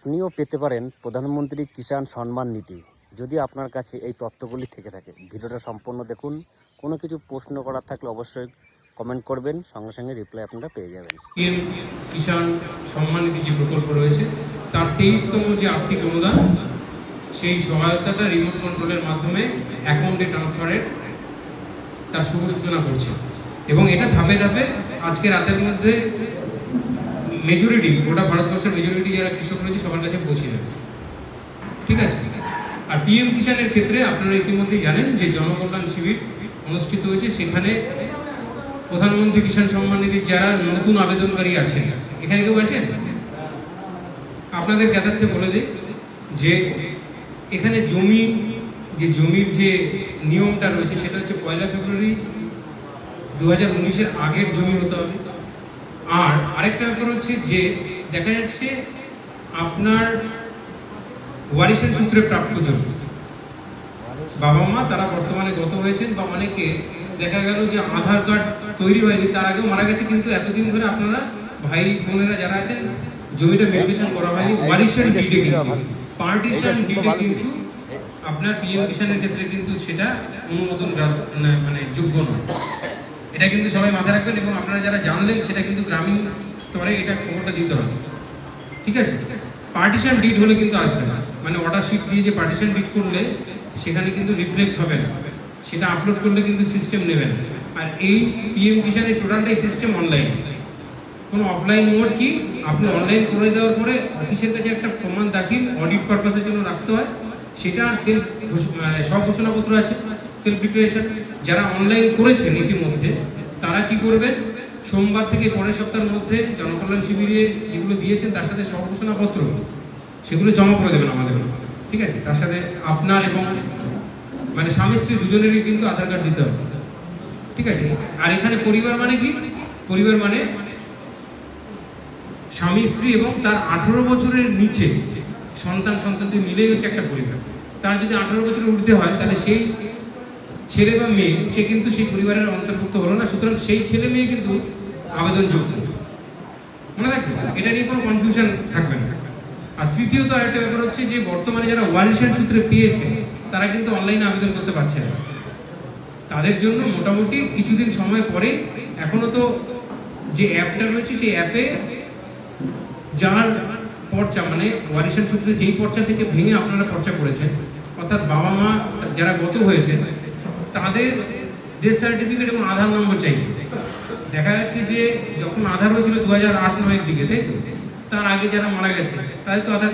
আপনিও পেতে পারেন প্রধানমন্ত্রী কিষাণ সম্মান নিধি। যদি আপনার কাছে এই তথ্যগুলি থেকে থাকে, ভিডিওটা সম্পূর্ণ দেখুন। কোনো কিছু প্রশ্ন করার থাকলে অবশ্যই কমেন্ট করবেন, সঙ্গে সঙ্গে রিপ্লাই আপনারা পেয়ে যাবেন। পিএম কিষাণ সম্মান নিধি যে প্রকল্প রয়েছে তার 23তম যে আর্থিক অনুদান, সেই সহায়তাটা রিমোট কন্ট্রোলের মাধ্যমে অ্যাকাউন্টে ট্রান্সফারের তার শুভ সূচনা করছে। এবং এটা ধাপে ধাপে আজকে রাতের মধ্যে মেজরিটি, গোটা ভারতবর্ষের মেজরিটি যারা কৃষক রয়েছে সবার কাছে পৌঁছে যাবে। ঠিক আছে। আর পিএম কিষাণের ক্ষেত্রে আপনারা ইতিমধ্যেই জানেন যে জনকল্যাণ শিবির অনুষ্ঠিত হয়েছে। সেখানে প্রধানমন্ত্রী কিষাণ সম্মান নিধির যারা নতুন আবেদনকারী আছেন, এখানে কেউ আছেন? আপনাদের জ্ঞাতার্থে বলে দিই যে এখানে জমির যে নিয়মটা রয়েছে সেটা হচ্ছে 1 ফেব্রুয়ারি 2019-এর আগের জমি হতে হবে। আর আরেকটা ব্যাপার হচ্ছে যে দেখা যাচ্ছে আপনার ওয়ারিশান সূত্রে প্রাপ্য জমি, বাবা মা তারা বর্তমানে গত হয়েছেন, বা অনেকে দেখা গেল যে আধার কার্ড তৈরি হয়নি, তার আগেও মারা গেছে, কিন্তু এতদিন ধরে আপনারা ভাই বোনেরা যারা আছেন জমিটা ভেরিফিকেশন করা হয়নি। ওয়ারিশান ডিডে কিন্তু, পার্টিশন ডিডে কিন্তু আপনার পিএম কিষাণের ক্ষেত্রে কিন্তু সেটা অনুমোদন মানে যোগ্য নয়। এটা কিন্তু সবাই মাথায় রাখবেন, এবং আপনারা যারা জানলেন সেটা কিন্তু গ্রামীণ স্তরে এটা খবরটা দিতে হবে। ঠিক আছে। পার্টিশন ডিড হলে কিন্তু আসবে না, মানে অর্ডার শিট দিয়ে যে পার্টিশন ডিড করলে সেখানে কিন্তু রিফ্লেক্ট হবে না, সেটা আপলোড করলে কিন্তু সিস্টেম নেবে না। আর এই পিএম কিষাণের টোটালটাই সিস্টেম অনলাইন, কোনো অফলাইন মোড কি আপনি অনলাইন করে দেওয়ার পরে অফিসের কাছে একটা প্রমাণ দাখিল অডিট পারপাসের জন্য রাখতে হয়, সেটা সেলফ স্বঘোষণাপত্র আছে, সেলফ ডিক্লারেশন। যারা অনলাইন করেছেন ইতিমধ্যে তারা কি করবেন, সোমবার থেকে পরের সপ্তাহের মধ্যে জনকল্যাণ শিবিরে যেগুলো দিয়েছেন তার সাথে স্বঘোষণাপত্র সেগুলো জমা করে দেবেন আমাদের। ঠিক আছে। তার সাথে আপনার এবং মানে স্বামী স্ত্রী দুজনেরই কিন্তু আধার কার্ড দিতে হবে। ঠিক আছে। আর এখানে পরিবার মানে কি, পরিবার মানে স্বামী স্ত্রী এবং তার 18 বছরের নিচে সন্তানদের মিলেই হচ্ছে একটা পরিবার। তার যদি 18 বছরের ঊর্ধ্বে হয় তাহলে সেই ছেলে বা মেয়ে সে কিন্তু সেই পরিবারের অন্তর্ভুক্ত হলো না, সুতরাং সেই ছেলে মেয়ে কিন্তু আবেদনযোগ্য। মনে রাখবেন, এটা নিয়ে কোনো কনফিউশন থাকবে না। আর তৃতীয়ত আরেকটা ব্যাপার হচ্ছে যে বর্তমানে যারা ওয়ারিশান সূত্রে পেয়েছে তারা কিন্তু অনলাইনে আবেদন করতে পারছে না। তাদের জন্য মোটামুটি কিছুদিন সময় পরে, এখনো তো যে অ্যাপটা রয়েছে সেই অ্যাপে যার পর্চা মানে ওয়ারিশান সূত্রে যেই পর্চা থেকে ভেঙে আপনারা পর্চা করেছেন, অর্থাৎ বাবা মা যারা গত হয়েছে তাদের ডেথ সার্টিফিকেট এবং আধার নম্বর চাইছে। দেখা যাচ্ছে যে যখন আধার হয়েছিল 2008-9-এর দিকে, তাই তো, তার আগে যারা মারা গেছে তাদের তো আধার